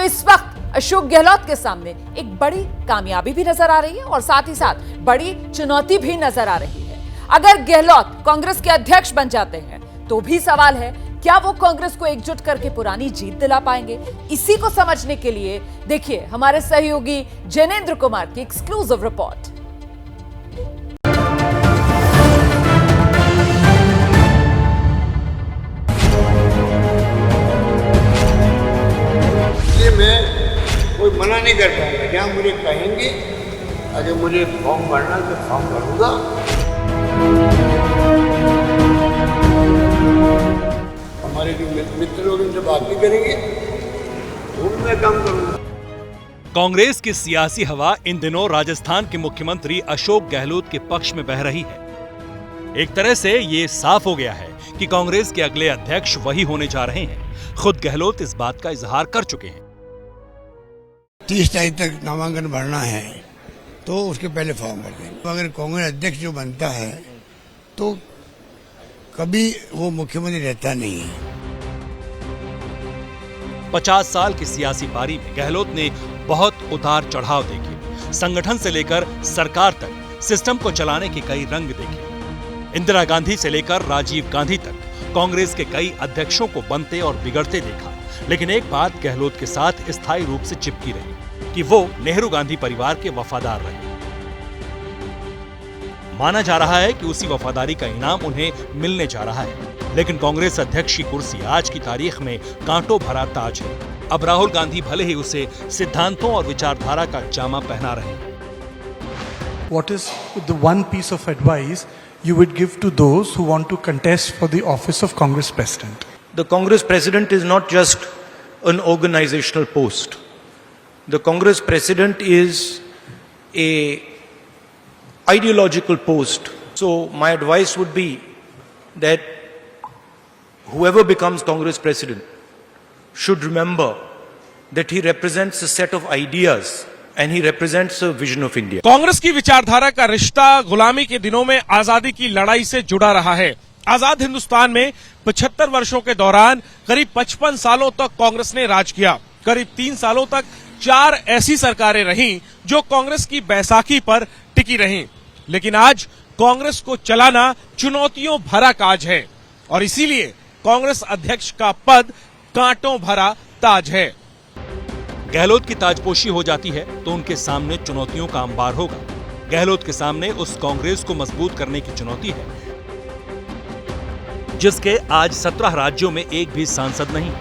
इस वक्त अशोक गहलोत के सामने एक बड़ी कामयाबी भी नजर आ रही है और साथ ही साथ बड़ी चुनौती भी नजर आ रही है। अगर गहलोत कांग्रेस के अध्यक्ष बन जाते हैं तो भी सवाल है, क्या वो कांग्रेस को एकजुट करके पुरानी जीत दिला पाएंगे? इसी को समझने के लिए देखिए हमारे सहयोगी जैनेंद्र कुमार की एक्सक्लूसिव रिपोर्ट। कोई मना नहीं कर पाएगा, जहाँ मुझे कहेंगे अगर मुझे फॉर्म भरना तो फॉर्म भरूंगा। हमारे जो मित्र लोग उनसे बात भी करेंगे तो मैं काम करूंगा। कांग्रेस की सियासी हवा इन दिनों राजस्थान के मुख्यमंत्री अशोक गहलोत के पक्ष में बह रही है। एक तरह से ये साफ हो गया है कि कांग्रेस के अगले अध्यक्ष वही होने जा रहे हैं। खुद गहलोत इस बात का इजहार कर चुके हैं। 30 तारीख तक नामांकन भरना है तो उसके पहले फॉर्म भर देंगे। अगर कांग्रेस अध्यक्ष जो बनता है तो कभी वो मुख्यमंत्री रहता नहीं है। 50 साल की सियासी पारी में गहलोत ने बहुत उतार चढ़ाव देखे। संगठन से लेकर सरकार तक सिस्टम को चलाने के कई रंग देखे। इंदिरा गांधी से लेकर राजीव गांधी तक कांग्रेस के कई अध्यक्षों को बनते और बिगड़ते देखा। लेकिन एक बात गहलोत के साथ स्थायी रूप से चिपकी रही कि वो नेहरू गांधी परिवार के वफादार रहे। माना जा रहा है कि उसी वफादारी का इनाम उन्हें मिलने जा रहा है। लेकिन कांग्रेस अध्यक्ष की कुर्सी आज की तारीख में कांटों भरा ताज है। अब राहुल गांधी भले ही उसे सिद्धांतों और विचारधारा का जामा पहना रहे हैं। What is the one piece of advice you would give to those who want to contest for the office of Congress President? The Congress President is not just an organizational post. The Congress President is a ideological post. So my advice would be that whoever becomes Congress President should remember that he represents a set of ideas and he represents a vision of India. Congress की विचारधारा का रिश्ता गुलामी के दिनों में आजादी की लड़ाई से जुड़ा रहा है। आजाद हिंदुस्तान में 75 वर्षों के दौरान करीब 55 सालों तक कांग्रेस ने राज किया। करीब 3 सालों तक 4 ऐसी सरकारें रहीं जो कांग्रेस की बैसाखी पर टिकी रहीं। लेकिन आज कांग्रेस को चलाना चुनौतियों भरा काज है और इसीलिए कांग्रेस अध्यक्ष का पद कांटों भरा ताज है। गहलोत की ताजपोशी हो जाती है तो उनके सामने चुनौतियों का अंबार होगा। गहलोत के सामने उस कांग्रेस को मजबूत करने की चुनौती है जिसके आज 17 राज्यों में एक भी सांसद नहीं,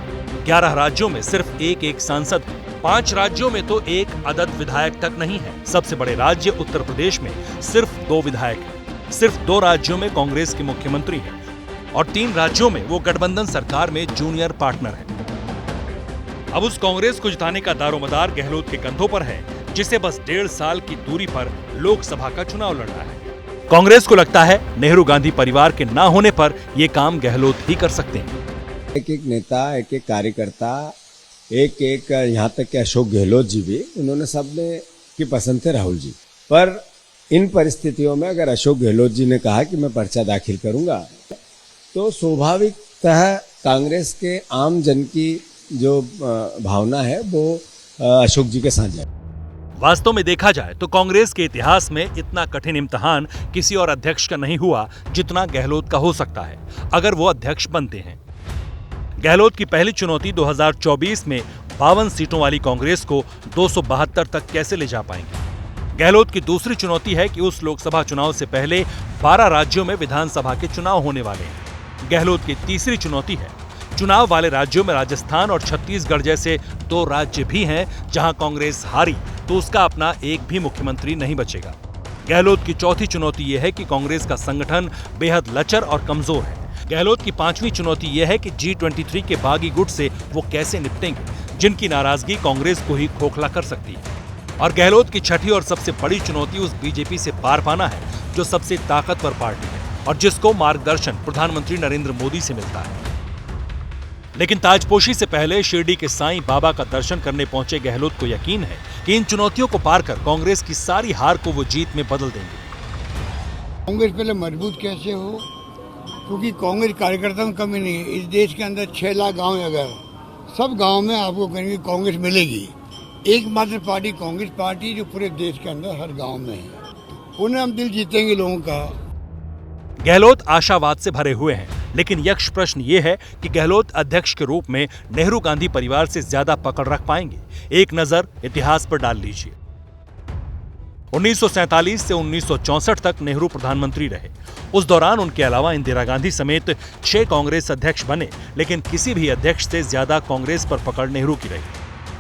11 राज्यों में सिर्फ एक सांसद है, 5 राज्यों में तो एक अदद विधायक तक नहीं है। सबसे बड़े राज्य उत्तर प्रदेश में सिर्फ 2 विधायक हैं। सिर्फ 2 राज्यों में कांग्रेस के मुख्यमंत्री हैं और 3 राज्यों में वो गठबंधन सरकार में जूनियर पार्टनर है। अब उस कांग्रेस को जिताने का दारोमदार गहलोत के कंधों पर है, जिसे बस 1.5 साल की दूरी पर लोकसभा का चुनाव लड़ना है। कांग्रेस को लगता है नेहरू गांधी परिवार के ना होने पर ये काम गहलोत ही कर सकते हैं। एक नेता, एक कार्यकर्ता, एक यहाँ तक कि अशोक गहलोत जी भी, उन्होंने सबने की पसंद थे राहुल जी। पर इन परिस्थितियों में अगर अशोक गहलोत जी ने कहा कि मैं पर्चा दाखिल करूंगा तो स्वाभाविकतः कांग्रेस के आम जन की जो भावना है वो अशोक जी के साथ जाए। वास्तव में देखा जाए तो कांग्रेस के इतिहास में इतना कठिन इम्तिहान किसी और अध्यक्ष का नहीं हुआ जितना गहलोत का हो सकता है अगर वो अध्यक्ष बनते हैं। गहलोत की पहली चुनौती 2024 में 52 सीटों वाली कांग्रेस को 272 तक कैसे ले जा पाएंगे। गहलोत की दूसरी चुनौती है कि उस लोकसभा चुनाव से पहले 12 राज्यों में विधानसभा के चुनाव होने वाले हैं। गहलोत की तीसरी चुनौती है चुनाव वाले राज्यों में राजस्थान और छत्तीसगढ़ जैसे 2 राज्य भी हैं जहां कांग्रेस हारी तो उसका अपना एक भी मुख्यमंत्री नहीं बचेगा। गहलोत की चौथी चुनौती यह है कि कांग्रेस का संगठन बेहद लचर और कमजोर है। गहलोत की 5वीं चुनौती यह है कि G23 के बागी गुट से वो कैसे निपटेंगे जिनकी नाराजगी कांग्रेस को ही खोखला कर सकती है। और गहलोत की छठी और सबसे बड़ी चुनौती उस बीजेपी से पार पाना है जो सबसे ताकतवर पार्टी है और जिसको मार्गदर्शन प्रधानमंत्री नरेंद्र मोदी से मिलता है। लेकिन ताजपोशी से पहले शिरडी के साईं बाबा का दर्शन करने पहुंचे गहलोत को यकीन है कि इन चुनौतियों को पार कर कांग्रेस की सारी हार को वो जीत में बदल देंगे। कांग्रेस पहले मजबूत कैसे हो, क्योंकि कांग्रेस कार्यकर्ताओं की कमी नहीं है। इस देश के अंदर 6 लाख गाँव अगर सब गांव में आपको कहेंगे कांग्रेस मिलेगी। एकमात्र पार्टी कांग्रेस पार्टी जो पूरे देश के अंदर हर गांव में है। उन्हें हम दिल जीतेंगे लोगों का। गहलोत आशावाद से भरे हुए हैं, लेकिन यक्ष प्रश्न ये है कि गहलोत अध्यक्ष के रूप में नेहरू गांधी परिवार से ज्यादा पकड़ रख पाएंगे। एक नजर इतिहास पर डाल लीजिए। 1947 से 1964 तक नेहरू प्रधानमंत्री रहे। उस दौरान उनके अलावा इंदिरा गांधी समेत 6 कांग्रेस अध्यक्ष बने, लेकिन किसी भी अध्यक्ष से ज्यादा कांग्रेस पर पकड़ नेहरू की रही।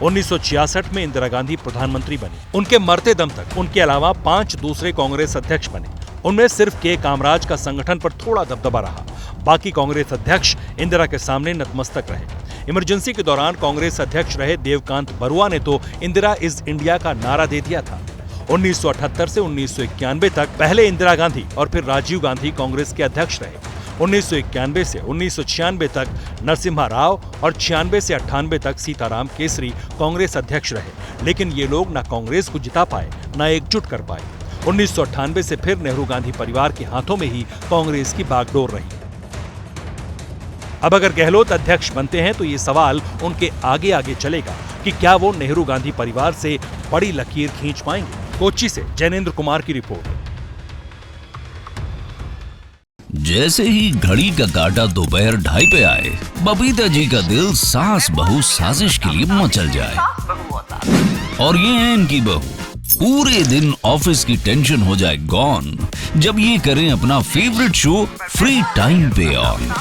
1966 में इंदिरा गांधी प्रधानमंत्री बनी। उनके मरते दम तक उनके अलावा 5 दूसरे कांग्रेस अध्यक्ष बने। उनमें सिर्फ के कामराज का संगठन पर थोड़ा दबदबा रहा। बाकी कांग्रेस अध्यक्ष इंदिरा के सामने नतमस्तक रहे। इमरजेंसी के दौरान कांग्रेस अध्यक्ष रहे देवकांत बरुआ ने तो इंदिरा इज इंडिया का नारा दे दिया था। 1978 से 1991 तक पहले इंदिरा गांधी और फिर राजीव गांधी कांग्रेस के अध्यक्ष रहे। 1991 से 1996 तक नरसिम्हा राव और 96 से 98 तक सीताराम केसरी कांग्रेस अध्यक्ष रहे, लेकिन ये लोग न कांग्रेस को जिता पाए न एकजुट कर पाए। 1998 से फिर नेहरू गांधी परिवार के हाथों में ही कांग्रेस की बागडोर रही। अब अगर गहलोत अध्यक्ष बनते हैं तो ये सवाल उनके आगे आगे चलेगा कि क्या वो नेहरू गांधी परिवार से बड़ी लकीर खींच पाएंगे। कोच्चि से जैनेन्द्र कुमार की रिपोर्ट। जैसे ही घड़ी का काटा दोपहर 2:30 पे आए, बबीता जी का दिल सास बहू साजिश के लिए मचल जाए। और ये है इनकी बहू, पूरे दिन ऑफिस की टेंशन हो जाए गॉन जब ये करें अपना फेवरेट शो फ्री टाइम पे ऑन।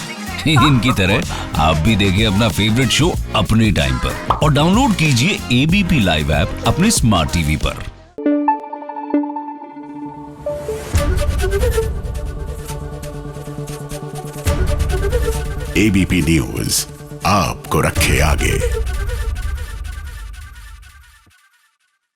इनकी तरह आप भी देखें अपना फेवरेट शो अपने टाइम पर और डाउनलोड कीजिए एबीपी लाइव ऐप अपने स्मार्ट टीवी पर। एबीपी न्यूज आपको रखे आगे।